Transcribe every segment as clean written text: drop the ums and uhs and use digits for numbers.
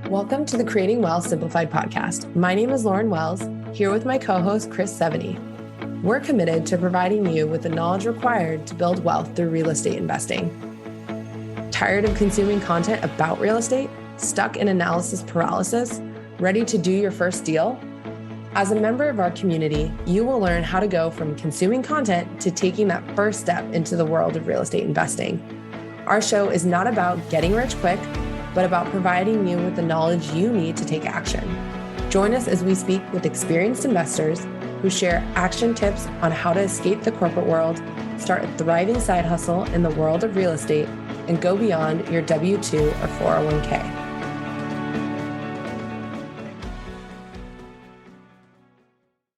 Welcome to the Creating Wealth Simplified podcast. My name is Lauren Wells, here with my co-host Chris Seveny. We're committed to providing you with the knowledge required to build wealth through real estate investing. Tired of consuming content about real estate? Stuck in analysis paralysis? Ready to do your first deal? As a member of our community, you will learn how to go from consuming content to taking that first step into the world of real estate investing. Our show is not about getting rich quick, but about providing you with the knowledge you need to take action. Join us as we speak with experienced investors who share action tips on how to escape the corporate world, start a thriving side hustle in the world of real estate, and go beyond your W-2 or 401k.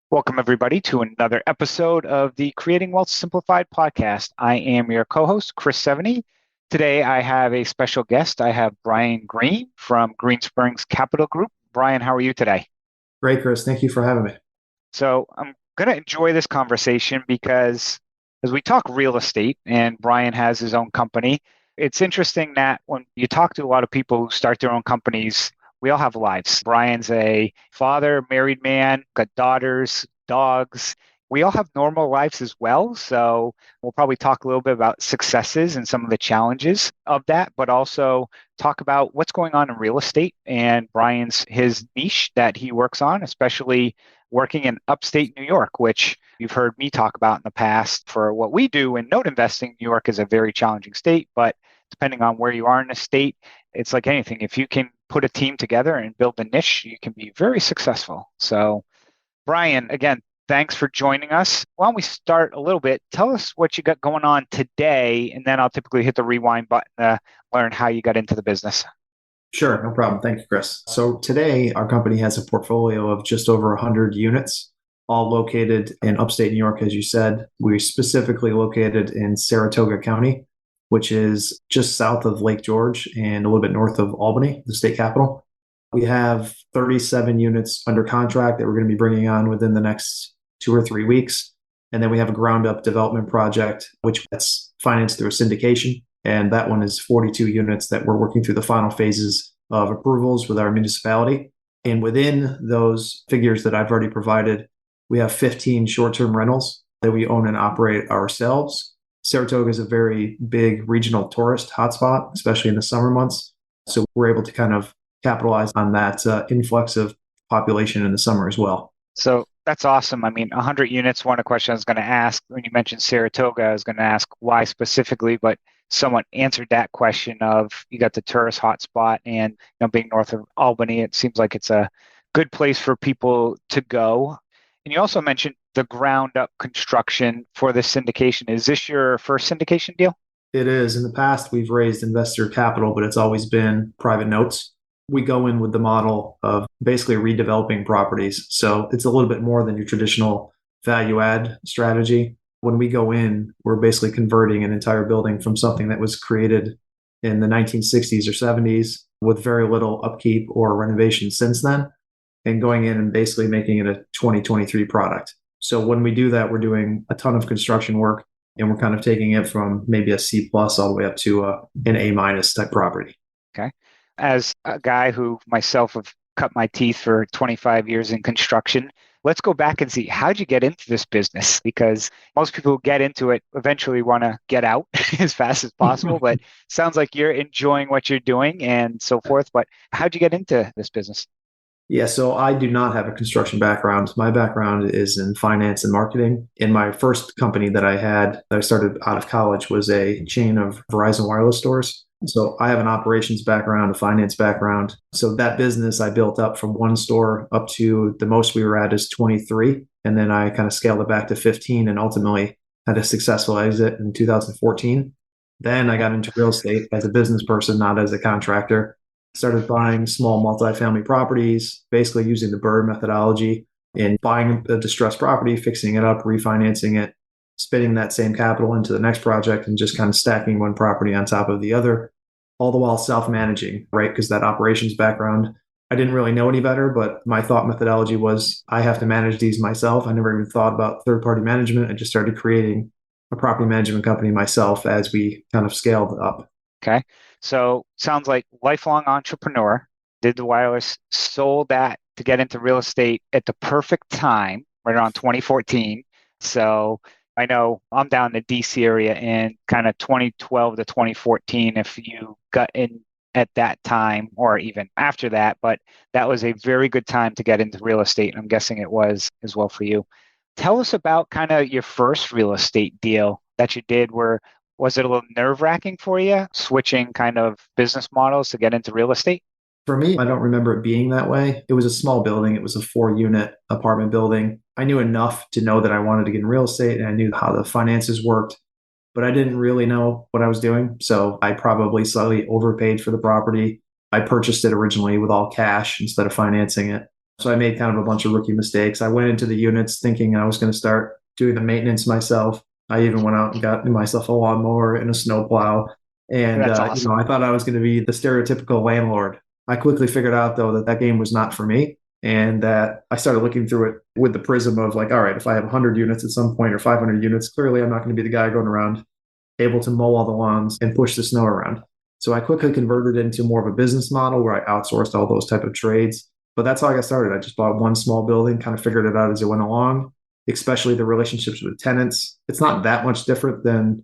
Welcome, everybody, to another episode of the Creating Wealth Simplified podcast. I am your co-host, Chris Seveny. Today, I have a special guest. I have Brian Green from Green Springs Capital Group. Brian, how are you today? Great, Chris. Thank you for having me. So I'm going to enjoy this conversation because as we talk real estate, and Brian has his own company, it's interesting that when you talk to a lot of people who start their own companies, we all have lives. Brian's a father, married man, got daughters, dogs. We all have normal lives as well. So we'll probably talk a little bit about successes and some of the challenges of that, but also talk about what's going on in real estate and his niche that he works on, especially working in upstate New York, which you've heard me talk about in the past for what we do in note investing. New York is a very challenging state, but depending on where you are in the state, it's like anything. If you can put a team together and build a niche, you can be very successful. So Brian, again, thanks for joining us. Why don't we start a little bit? Tell us what you got going on today, and then I'll typically hit the rewind button to learn how you got into the business. Sure, no problem. Thank you, Chris. So today, our company has a portfolio of just over 100 units, all located in upstate New York, as you said. We're specifically located in Saratoga County, which is just south of Lake George and a little bit north of Albany, the state capital. We have 37 units under contract that we're going to be bringing on within the next 2 or 3 weeks. And then we have a ground up development project, which gets financed through a syndication. And that one is 42 units that we're working through the final phases of approvals with our municipality. And within those figures that I've already provided, we have 15 short-term rentals that we own and operate ourselves. Saratoga is a very big regional tourist hotspot, especially in the summer months. So we're able to kind of capitalize on that influx of population in the summer as well. So that's awesome. I mean, 100 units, one of the questions I was going to ask, when you mentioned Saratoga, I was going to ask why specifically, but someone answered that question of you got the tourist hotspot and being north of Albany, it seems like it's a good place for people to go. And you also mentioned the ground up construction for this syndication. Is this your first syndication deal? It is. In the past, we've raised investor capital, but it's always been private notes. We go in with the model of basically redeveloping properties. So it's a little bit more than your traditional value add strategy. When we go in, we're basically converting an entire building from something that was created in the 1960s or 70s with very little upkeep or renovation since then, and going in and basically making it a 2023 product. So when we do that, we're doing a ton of construction work, and we're kind of taking it from maybe a C+ all the way up to an A- type property. Okay. As a guy who myself have cut my teeth for 25 years in construction, let's go back and see, how'd you get into this business? Because most people who get into it eventually want to get out as fast as possible, but sounds like you're enjoying what you're doing and so forth. But how'd you get into this business? Yeah, so I do not have a construction background. My background is in finance and marketing. In my first company that I started out of college, was a chain of Verizon wireless stores. So I have an operations background, a finance background. So that business I built up from one store up to the most we were at is 23. And then I kind of scaled it back to 15 and ultimately had a successful exit in 2014. Then I got into real estate as a business person, not as a contractor. Started buying small multifamily properties, basically using the BRRRR methodology in buying a distressed property, fixing it up, refinancing it, spinning that same capital into the next project, and just kind of stacking one property on top of the other, all the while self-managing, right? Because that operations background, I didn't really know any better, but my thought methodology was I have to manage these myself. I never even thought about third-party management. I just started creating a property management company myself as we kind of scaled up. Okay. So sounds like lifelong entrepreneur. did the wireless, sold that to get into real estate at the perfect time, right around 2014. So I know I'm down in the DC area in kind of 2012 to 2014, if you got in at that time or even after that, but that was a very good time to get into real estate. And I'm guessing it was as well for you. Tell us about kind of your first real estate deal that you did. Where was it a little nerve-wracking for you, switching kind of business models to get into real estate? For me, I don't remember it being that way. It was a small building. It was a 4-unit apartment building. I knew enough to know that I wanted to get in real estate and I knew how the finances worked, but I didn't really know what I was doing. So I probably slightly overpaid for the property. I purchased it originally with all cash instead of financing it. So I made kind of a bunch of rookie mistakes. I went into the units thinking I was going to start doing the maintenance myself. I even went out and got myself a lawnmower and a snowplow. And That's awesome. I thought I was going to be the stereotypical landlord. I quickly figured out, though, that that game was not for me. And that I started looking through it with the prism of like, all right, if I have 100 units at some point or 500 units, clearly I'm not going to be the guy going around able to mow all the lawns and push the snow around. So I quickly converted it into more of a business model where I outsourced all those type of trades. But that's how I got started. I just bought one small building, kind of figured it out as it went along, especially the relationships with tenants. It's not that much different than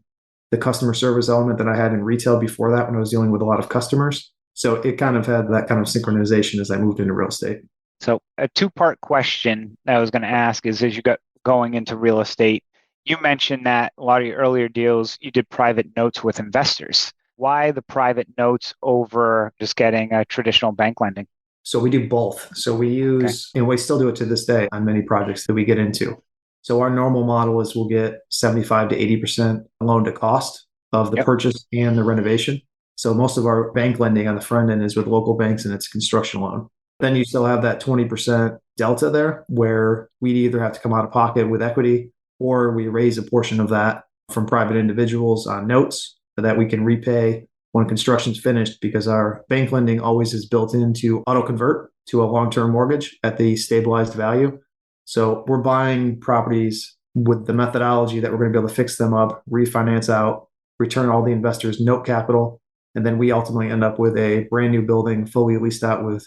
the customer service element that I had in retail before that when I was dealing with a lot of customers. So it kind of had that kind of synchronization as I moved into real estate. So a two-part question that I was going to ask is, as you got going into real estate, you mentioned that a lot of your earlier deals, you did private notes with investors. Why the private notes over just getting a traditional bank lending? So we do both. So we use, and we still do it to this day on many projects that we get into. So our normal model is we'll get 75 to 80% loan to cost of the purchase and the renovation. So most of our bank lending on the front end is with local banks and it's a construction loan. Then you still have that 20% delta there where we'd either have to come out of pocket with equity or we raise a portion of that from private individuals on notes that we can repay when construction's finished, because our bank lending always is built into auto convert to a long-term mortgage at the stabilized value. So we're buying properties with the methodology that we're going to be able to fix them up, refinance out, return all the investors' note capital, and then we ultimately end up with a brand new building fully leased out with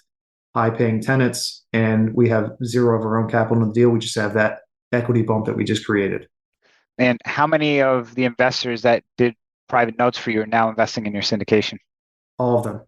high-paying tenants, and we have zero of our own capital in the deal. We just have that equity bump that we just created. And how many of the investors that did private notes for you are now investing in your syndication? All of them.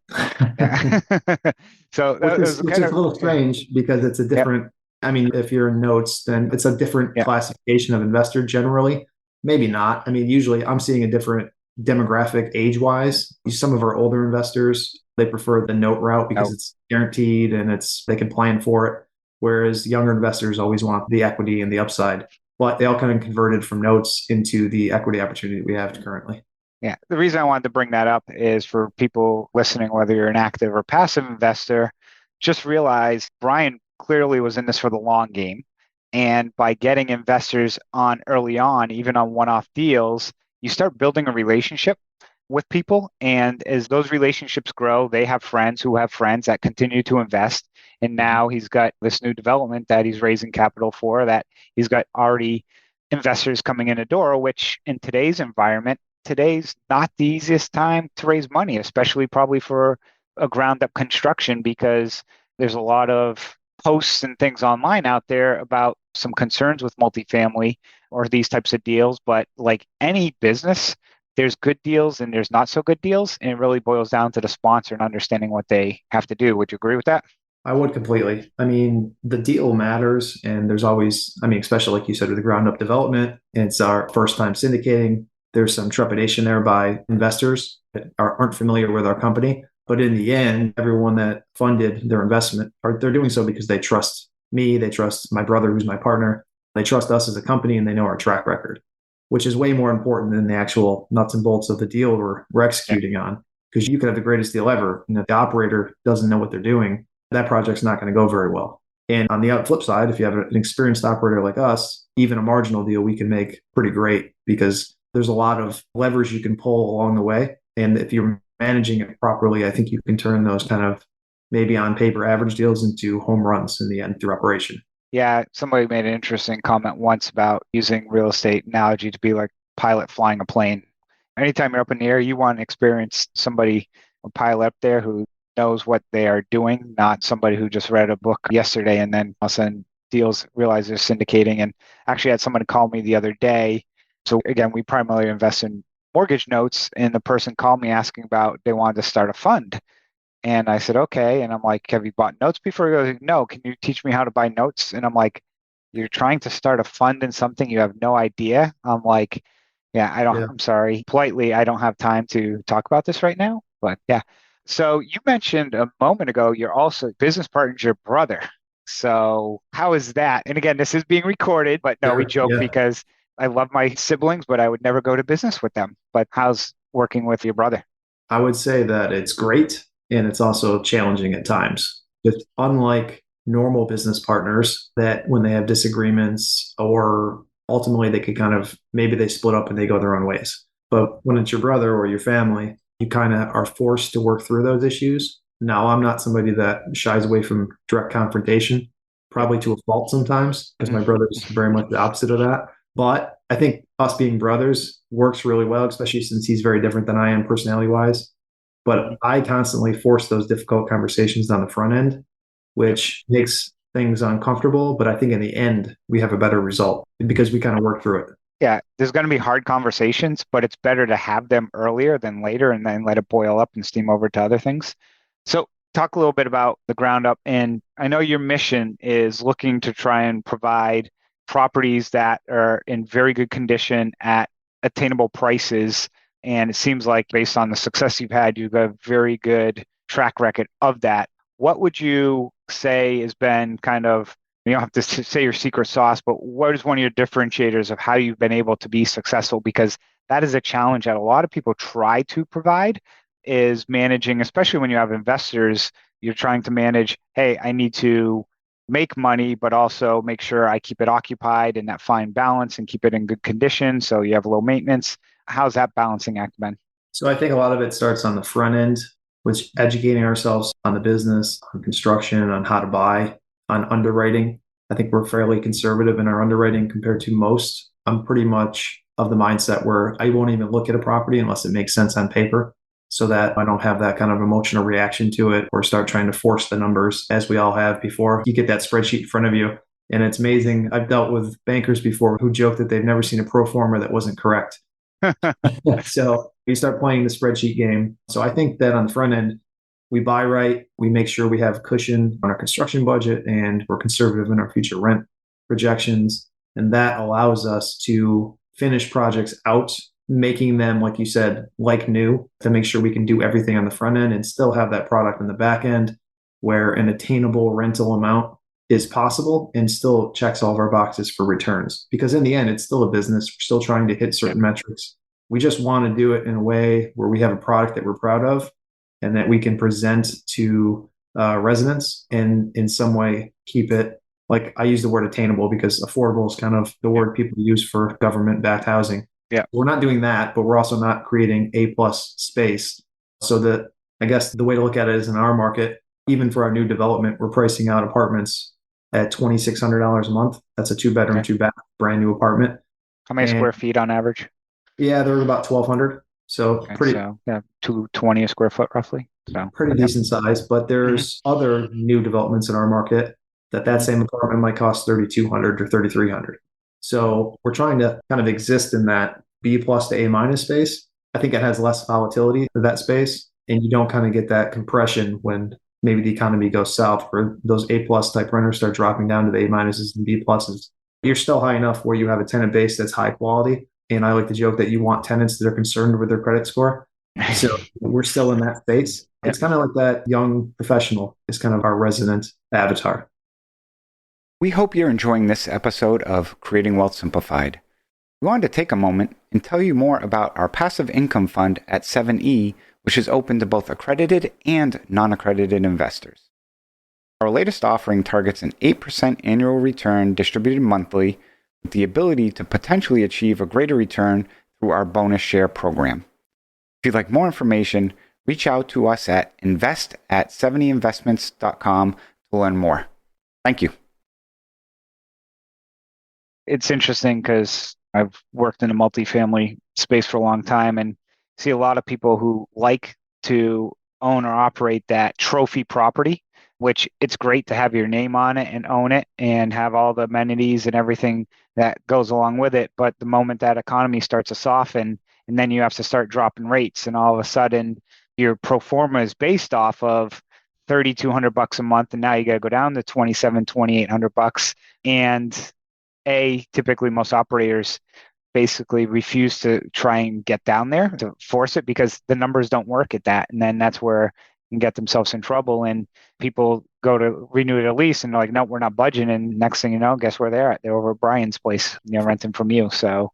So which is a little strange because it's a different, I mean, if you're in notes, then it's a different classification of investor generally. Maybe not. I mean, usually I'm seeing a different demographic age-wise. Some of our older investors, they prefer the note route because it's guaranteed and they can plan for it. Whereas younger investors always want the equity and the upside. But they all kind of converted from notes into the equity opportunity we have currently. Yeah. The reason I wanted to bring that up is for people listening, whether you're an active or passive investor, just realize Brian clearly was in this for the long game. And by getting investors on early on, even on one-off deals, you start building a relationship with people. And as those relationships grow, they have friends who have friends that continue to invest. And now he's got this new development that he's raising capital for, that he's got already investors coming in the door, which in today's environment, today's not the easiest time to raise money, especially probably for a ground up construction, because there's a lot of posts and things online out there about some concerns with multifamily or these types of deals. But like any business, there's good deals and there's not so good deals. And it really boils down to the sponsor and understanding what they have to do. Would you agree with that? I would completely. I mean, the deal matters. And there's always, I mean, especially like you said, with the ground up development, it's our first time syndicating. There's some trepidation there by investors that aren't familiar with our company. But in the end, everyone that funded their investment, they're doing so because they trust me. They trust my brother, who's my partner. They trust us as a company and they know our track record, which is way more important than the actual nuts and bolts of the deal we're executing on. Because you could have the greatest deal ever, and if the operator doesn't know what they're doing, that project's not going to go very well. And on the flip side, if you have an experienced operator like us, even a marginal deal we can make pretty great, because there's a lot of levers you can pull along the way. And if you're managing it properly, I think you can turn those kind of maybe on paper average deals into home runs in the end through operation. Yeah, somebody made an interesting comment once about using real estate analogy to be like pilot flying a plane. Anytime you're up in the air, you want to experience somebody, a pilot up there who knows what they are doing, not somebody who just read a book yesterday and then all of a sudden realize they're syndicating. And actually had someone call me the other day. So again, we primarily invest in mortgage notes, and the person called me asking about they wanted to start a fund. And I said, okay. And I'm like, have you bought notes before? He goes, no, can you teach me how to buy notes? And I'm like, you're trying to start a fund in something you have no idea. I'm like, yeah, Yeah. I'm sorry. Politely, I don't have time to talk about this right now. But yeah. So you mentioned a moment ago, you're also business partners, your brother. So how is that? And again, this is being recorded, but no, we Sure. joke Yeah. because I love my siblings, but I would never go to business with them. But how's working with your brother? I would say that it's great and it's also challenging at times. Just unlike normal business partners, that when they have disagreements or ultimately they could kind of maybe they split up and they go their own ways. But when it's your brother or your family, you kind of are forced to work through those issues. Now, I'm not somebody that shies away from direct confrontation, probably to a fault sometimes, because my brother's very much the opposite of that. But I think us being brothers works really well, especially since he's very different than I am personality wise. But I constantly force those difficult conversations on the front end, which makes things uncomfortable. But I think in the end, we have a better result because we kind of work through it. Yeah, there's going to be hard conversations, but it's better to have them earlier than later and then let it boil up and steam over to other things. So, talk a little bit about the ground up. And I know your mission is looking to try and provide properties that are in very good condition at attainable prices. And it seems like based on the success you've had, you've got a very good track record of that. What would you say has been kind of, you don't have to say your secret sauce, but what is one of your differentiators of how you've been able to be successful? Because that is a challenge that a lot of people try to provide is managing, especially when you have investors, you're trying to manage, hey, I need to make money, but also make sure I keep it occupied in that fine balance and keep it in good condition. So you have low maintenance. How's that balancing act been? So I think a lot of it starts on the front end, which educating ourselves on the business, on construction, on how to buy, on underwriting. I think we're fairly conservative in our underwriting compared to most. I'm pretty much of the mindset where I won't even look at a property unless it makes sense on paper so that I don't have that kind of emotional reaction to it or start trying to force the numbers as we all have before. You get that spreadsheet in front of you. And it's amazing. I've dealt with bankers before who joke that they've never seen a pro forma that wasn't correct. So you start playing the spreadsheet game. So I think that on the front end, we buy right, we make sure we have cushion on our construction budget, and we're conservative in our future rent projections. And that allows us to finish projects out, making them, like you said, like new, to make sure we can do everything on the front end and still have that product in the back end where an attainable rental amount is possible and still checks all of our boxes for returns. Because in the end, it's still a business. We're still trying to hit certain metrics. We just want to do it in a way where we have a product that we're proud of and that we can present to residents and in some way keep it, like I use the word attainable because affordable is kind of the word people use for government backed housing. Yeah. We're not doing that, but we're also not creating A plus space. So that I guess the way to look at it is in our market, even for our new development, we're pricing out apartments at $2,600 a month. That's a 2-bedroom, Okay. 2-bath, brand new apartment. How many And square feet on average? yeah, they're about 1,200. So Okay, pretty so yeah, 220 a square foot roughly. So pretty yep. decent size. But there's other new developments in our market that same apartment might cost 3,200 or 3,300. So we're trying to kind of exist in that B plus to A minus space. I think it has less volatility to that space, and you don't kind of get that compression when maybe the economy goes south, where those A plus type renters start dropping down to the A minuses and B pluses. You're still high enough where you have a tenant base that's high quality. And I like to joke that you want tenants that are concerned with their credit score. So we're still in that space. It's kind of like that young professional is kind of our resident avatar. We hope you're enjoying this episode of Creating Wealth Simplified. We wanted to take a moment and tell you more about our passive income fund at 7E, which is open to both accredited and non-accredited investors. Our latest offering targets an 8% annual return distributed monthly with the ability to potentially achieve a greater return through our bonus share program. If you'd like more information, reach out to us at invest@70investments.com to learn more. Thank you. It's interesting because I've worked in a multifamily space for a long time and see a lot of people who like to own or operate that trophy property, which it's great to have your name on it and own it and have all the amenities and everything that goes along with it. But the moment that economy starts to soften, and then you have to start dropping rates, and all of a sudden your pro forma is based off of $3,200 a month, and now you got to go down to $2,800. And typically most operators basically refuse to try and get down there to force it because the numbers don't work at that. And then that's where you can get themselves in trouble. And people go to renew their lease and they're like, no, we're not budging. And next thing you know, guess where they're at? They're over at Brian's place, renting from you. So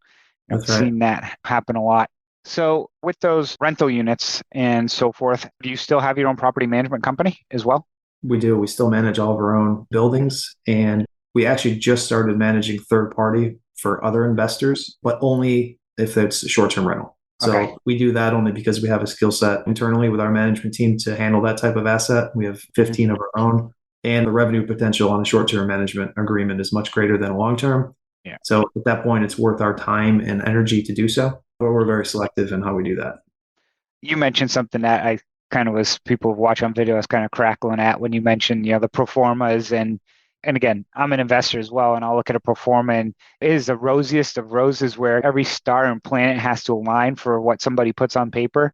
I've seen that happen a lot. So with those rental units and so forth, do you still have your own property management company as well? We do. We still manage all of our own buildings, and we actually just started managing third party for other investors, but only if it's a short-term rental. So we do that only because we have a skill set internally with our management team to handle that type of asset. We have 15 of our own, and the revenue potential on a short-term management agreement is much greater than a long-term. Yeah. So at that point, it's worth our time and energy to do so, but we're very selective in how we do that. You mentioned something that I kind of was, people watch on video, I was kind of crackling at when you mentioned, the pro formas. And again, I'm an investor as well, and I'll look at a pro forma, and it is the rosiest of roses where every star and planet has to align for what somebody puts on paper.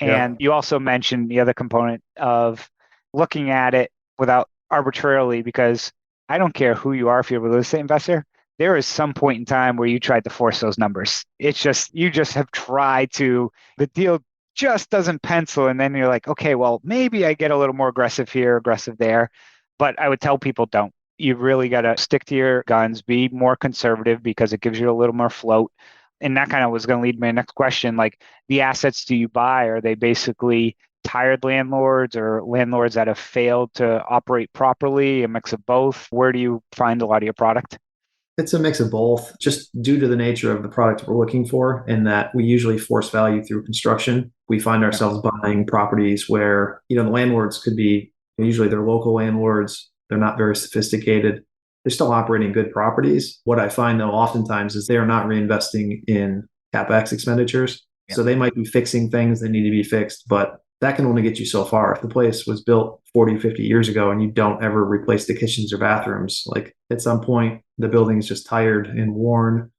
And you also mentioned the other component of looking at it without arbitrarily, because I don't care who you are, if you're a real estate investor, there is some point in time where you tried to force those numbers. It's just, you just have tried to, the deal just doesn't pencil. And then you're like, okay, well, maybe I get a little more aggressive here, aggressive there. But I would tell people, don't. You really got to stick to your guns, be more conservative, because it gives you a little more float. And that kind of was going to lead my next question. Like, the assets do you buy? Are they basically tired landlords or landlords that have failed to operate properly, a mix of both? Where do you find a lot of your product? It's a mix of both, just due to the nature of the product we're looking for, in that we usually force value through construction. We find ourselves buying properties where, the landlords could be, usually they're local landlords. They're not very sophisticated. They're still operating good properties. What I find, though, oftentimes is they are not reinvesting in CapEx expenditures. Yeah. So they might be fixing things that need to be fixed, but that can only get you so far. If the place was built 40, 50 years ago and you don't ever replace the kitchens or bathrooms, like at some point, the building is just tired and worn,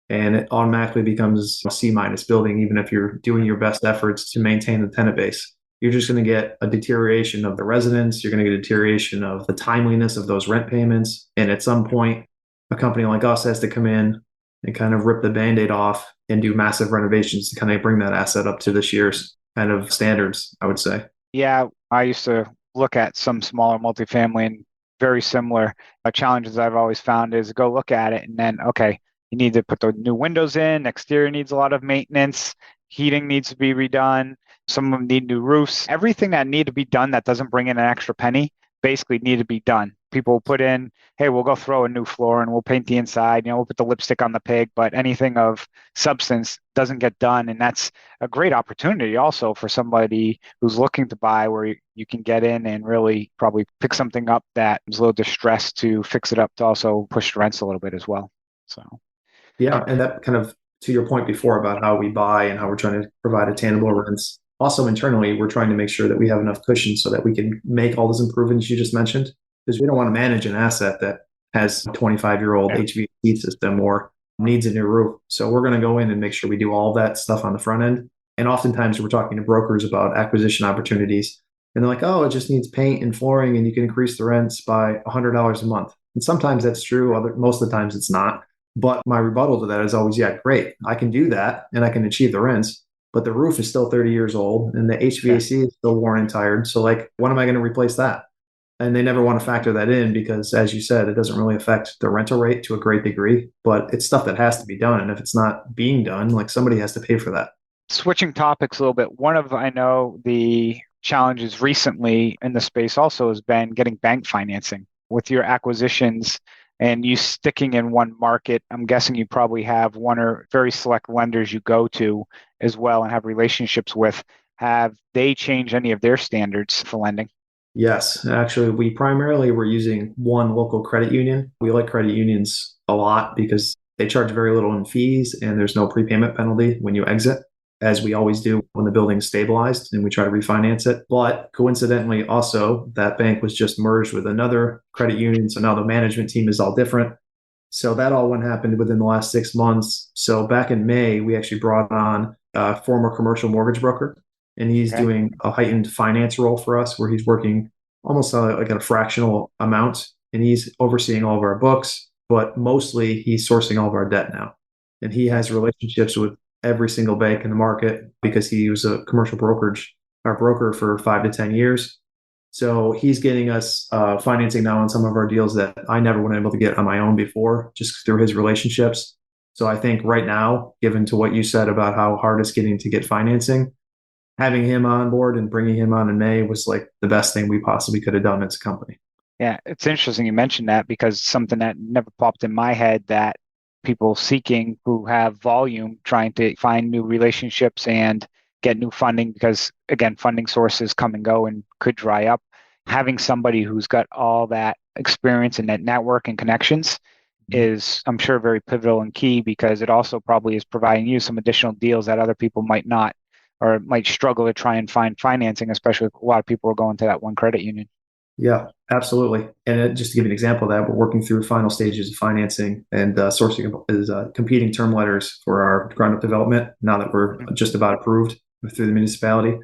and it automatically becomes a C- building, even if you're doing your best efforts to maintain the tenant base. You're just going to get a deterioration of the residents. You're going to get a deterioration of the timeliness of those rent payments. And at some point, a company like us has to come in and kind of rip the Band-Aid off and do massive renovations to kind of bring that asset up to this year's kind of standards, I would say. Yeah, I used to look at some smaller multifamily, and very similar challenges I've always found is go look at it and then, okay, you need to put the new windows in, exterior needs a lot of maintenance, heating needs to be redone. Some of them need new roofs. Everything that need to be done that doesn't bring in an extra penny basically need to be done. People will put in, hey, we'll go throw a new floor and we'll paint the inside, we'll put the lipstick on the pig, but anything of substance doesn't get done. And that's a great opportunity also for somebody who's looking to buy, where you can get in and really probably pick something up that is a little distressed to fix it up, to also push the rents a little bit as well. So, yeah. And that kind of, to your point before about how we buy and how we're trying to provide attainable rents. Also, internally, we're trying to make sure that we have enough cushion so that we can make all those improvements you just mentioned, because we don't want to manage an asset that has a 25-year-old HVAC system or needs a new roof. So we're going to go in and make sure we do all that stuff on the front end. And oftentimes we're talking to brokers about acquisition opportunities, and they're like, oh, it just needs paint and flooring and you can increase the rents by $100 a month. And sometimes that's true. Most of the times it's not. But my rebuttal to that is always, yeah, great. I can do that and I can achieve the rents. But the roof is still 30 years old and the HVAC is still worn and tired. So when am I going to replace that? And they never want to factor that in because, as you said, it doesn't really affect the rental rate to a great degree, but it's stuff that has to be done. And if it's not being done, somebody has to pay for that. Switching topics a little bit, one of, I know, the challenges recently in the space also has been getting bank financing with your acquisitions. And you sticking in one market, I'm guessing you probably have one or very select lenders you go to as well and have relationships with. Have they changed any of their standards for lending? Yes. Actually, we primarily were using one local credit union. We like credit unions a lot because they charge very little in fees and there's no prepayment penalty when you exit. as we always do when the building is stabilized and we try to refinance it. But coincidentally, also, that bank was just merged with another credit union. So now the management team is all different. So that all happened within the last 6 months. So back in May, we actually brought on a former commercial mortgage broker, and he's doing a heightened finance role for us where he's working almost like at a fractional amount, and he's overseeing all of our books, but mostly he's sourcing all of our debt now. And he has relationships with every single bank in the market because he was a commercial our broker for 5 to 10 years. So he's getting us financing now on some of our deals that I never would have been able to get on my own before, just through his relationships. So I think right now, given to what you said about how hard it's getting to get financing, having him on board and bringing him on in May was like the best thing we possibly could have done as a company. Yeah, it's interesting you mentioned that, because something that never popped in my head, that people seeking who have volume, trying to find new relationships and get new funding, because again, funding sources come and go and could dry up. Having somebody who's got all that experience and that network and connections is, I'm sure, very pivotal and key, because it also probably is providing you some additional deals that other people might not, or might struggle to try and find financing, especially if a lot of people are going to that one credit union. Yeah, absolutely. And just to give you an example of that, we're working through final stages of financing and sourcing competing term letters for our ground up development now that we're just about approved through the municipality.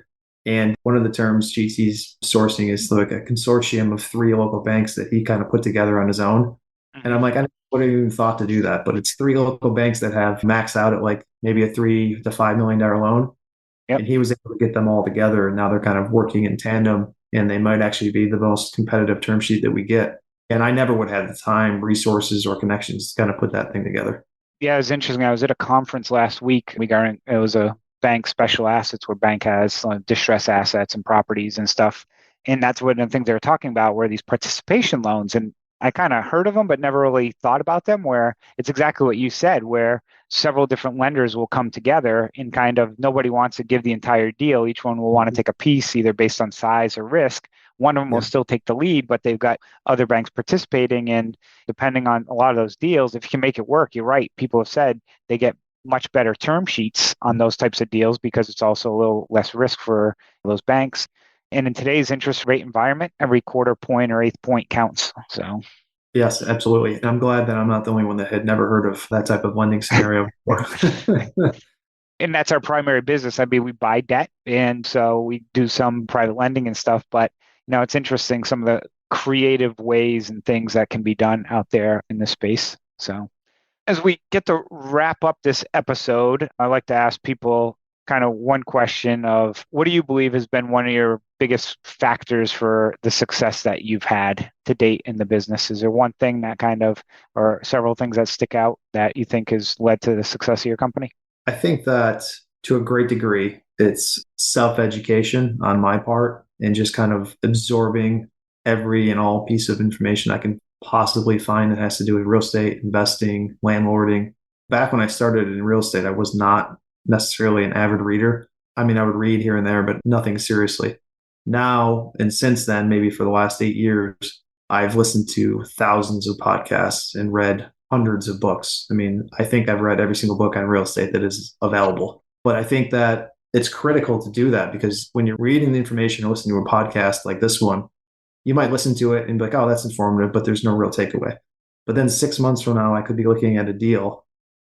And one of the terms sheets he's sourcing is like a consortium of 3 local banks that he kind of put together on his own. And I'm like, I wouldn't even thought to do that, but it's 3 local banks that have maxed out at like maybe a $3 to $5 million loan. Yep. And he was able to get them all together, and now they're kind of working in tandem, and they might actually be the most competitive term sheet that we get. And I never would have the time, resources, or connections to kind of put that thing together. Yeah, it was interesting. I was at a conference last week. It was a bank special assets, where bank has distressed assets and properties and stuff. And that's one of the things they were talking about, were these participation loans. And I kind of heard of them, but never really thought about them, where it's exactly what you said, where several different lenders will come together and kind of, nobody wants to give the entire deal. Each one will want to take a piece, either based on size or risk. One of them will still take the lead, but they've got other banks participating. And depending on a lot of those deals, if you can make it work, you're right. People have said they get much better term sheets on those types of deals, because it's also a little less risk for those banks. And in today's interest rate environment, every quarter point or eighth point counts. So, yes, absolutely. And I'm glad that I'm not the only one that had never heard of that type of lending scenario before. And that's our primary business. I mean, we buy debt, and so we do some private lending and stuff. But it's interesting, some of the creative ways and things that can be done out there in this space. So, as we get to wrap up this episode, I like to ask people kind of one question of, what do you believe has been one of your biggest factors for the success that you've had to date in the business? Is there one thing that kind of, or several things that stick out that you think has led to the success of your company? I think that to a great degree, it's self-education on my part, and just kind of absorbing every and all piece of information I can possibly find that has to do with real estate, investing, landlording. Back when I started in real estate, I was not necessarily an avid reader. I mean, I would read here and there, but nothing seriously. Now, and since then, maybe for the last 8 years, I've listened to thousands of podcasts and read hundreds of books. I mean, I think I've read every single book on real estate that is available. But I think that it's critical to do that, because when you're reading the information or listening to a podcast like this one, you might listen to it and be like, oh, that's informative, but there's no real takeaway. But then 6 months from now, I could be looking at a deal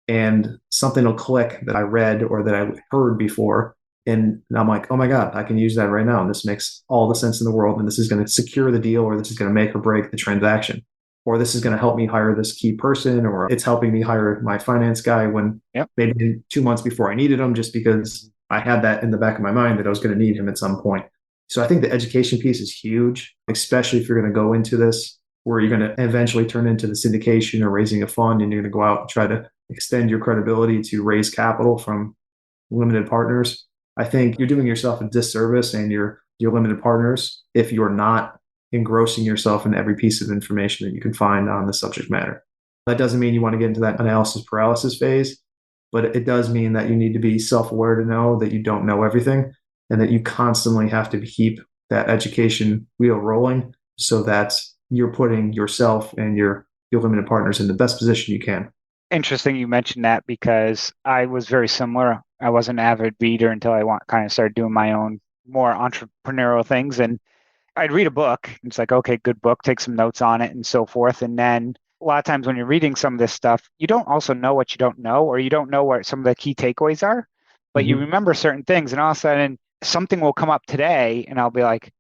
and something will click that I read or that I heard before. And I'm like, oh my God, I can use that right now. And this makes all the sense in the world. And this is going to secure the deal, or this is going to make or break the transaction, or this is going to help me hire this key person, or it's helping me hire my finance guy when maybe 2 months before I needed him, just because I had that in the back of my mind that I was going to need him at some point. So I think the education piece is huge, especially if you're going to go into this where you're going to eventually turn into the syndication or raising a fund, and you're going to go out and try to extend your credibility to raise capital from limited partners. I think you're doing yourself a disservice and your limited partners if you're not engrossing yourself in every piece of information that you can find on the subject matter. That doesn't mean you want to get into that analysis paralysis phase, but it does mean that you need to be self-aware to know that you don't know everything, and that you constantly have to keep that education wheel rolling, so that you're putting yourself and your limited partners in the best position you can. Interesting you mentioned that, because I was very similar. I wasn't an avid reader until I kind of started doing my own more entrepreneurial things. And I'd read a book. It's like, okay, good book, take some notes on it and so forth. And then a lot of times when you're reading some of this stuff, you don't also know what you don't know, or you don't know what some of the key takeaways are, but you remember certain things. And all of a sudden something will come up today and I'll be like,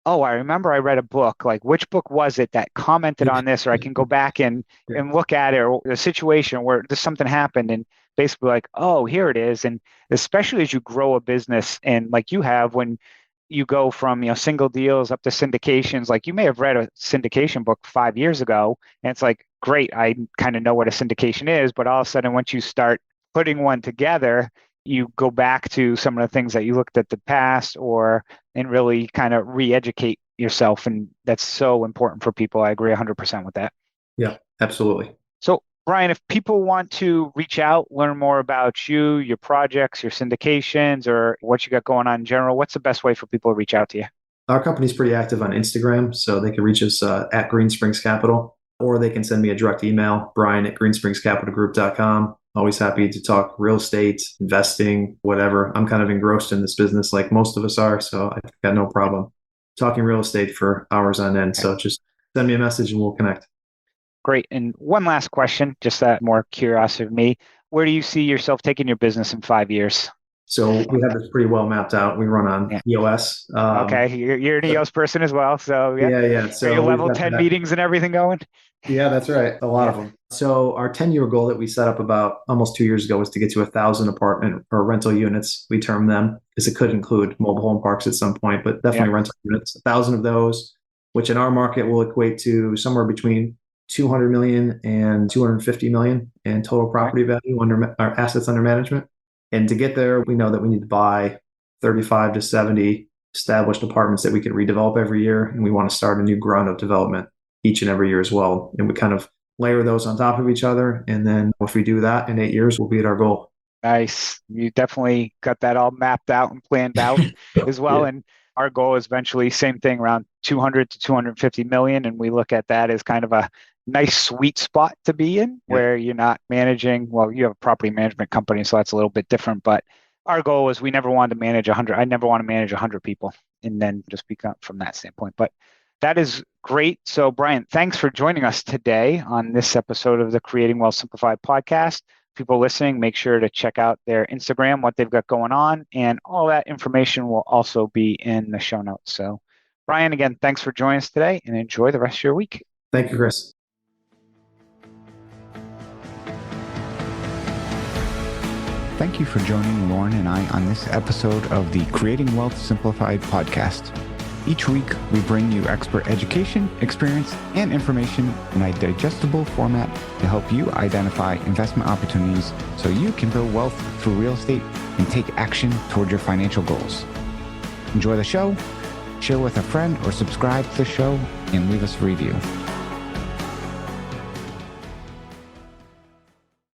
oh, I remember I read a book, like which book was it that commented on this? Or I can go back and look at it, or the situation where just something happened and basically like, oh, here it is. And especially as you grow a business, and like you have, when you go from, single deals up to syndications, like you may have read a syndication book 5 years ago and it's like, great, I kind of know what a syndication is. But all of a sudden, once you start putting one together, you go back to some of the things that you looked at the past, and really kind of re-educate yourself. And that's so important for people. I agree 100% with that. Yeah, absolutely. So Brian, if people want to reach out, learn more about you, your projects, your syndications, or what you got going on in general, what's the best way for people to reach out to you? Our company's pretty active on Instagram, so they can reach us at Green Springs Capital, or they can send me a direct email, brian@greenspringscapitalgroup.com. Always happy to talk real estate, investing, whatever. I'm kind of engrossed in this business like most of us are, so I've got no problem talking real estate for hours on end. So just send me a message and we'll connect. Great. And one last question, just that more curiosity of me. Where do you see yourself taking your business in 5 years? So we have this pretty well mapped out. We run on EOS. Okay. You're an EOS person as well. So yeah. So are you level 10 meetings and everything going? Yeah, that's right. A lot of them. So our 10-year goal that we set up about almost 2 years ago was to get to 1,000 apartment or rental units. We term them, because it could include mobile home parks at some point, but definitely rental units. 1,000 of those, which in our market will equate to somewhere between 200 million and 250 million in total property value under our assets under management. And to get there, we know that we need to buy 35 to 70 established apartments that we can redevelop every year. And we want to start a new ground up development each and every year as well. And we kind of layer those on top of each other. And then if we do that in 8 years, we'll be at our goal. Nice. You definitely got that all mapped out and planned out as well. And our goal is eventually same thing, around 200 to 250 million. And we look at that as kind of a nice sweet spot to be in, where you're not managing, well, you have a property management company, so that's a little bit different. But our goal is we never wanted to manage 100. I never want to manage 100 people and then just become from that standpoint. But that is great. So Brian, thanks for joining us today on this episode of the Creating Wealth Simplified podcast. People listening, make sure to check out their Instagram, what they've got going on, and all that information will also be in the show notes. So Brian, again, thanks for joining us today, and enjoy the rest of your week. Thank you, Chris. Thank you for joining Lauren and I on this episode of the Creating Wealth Simplified podcast. Each week, we bring you expert education, experience, and information in a digestible format to help you identify investment opportunities so you can build wealth through real estate and take action toward your financial goals. Enjoy the show, share with a friend, or subscribe to the show and leave us a review.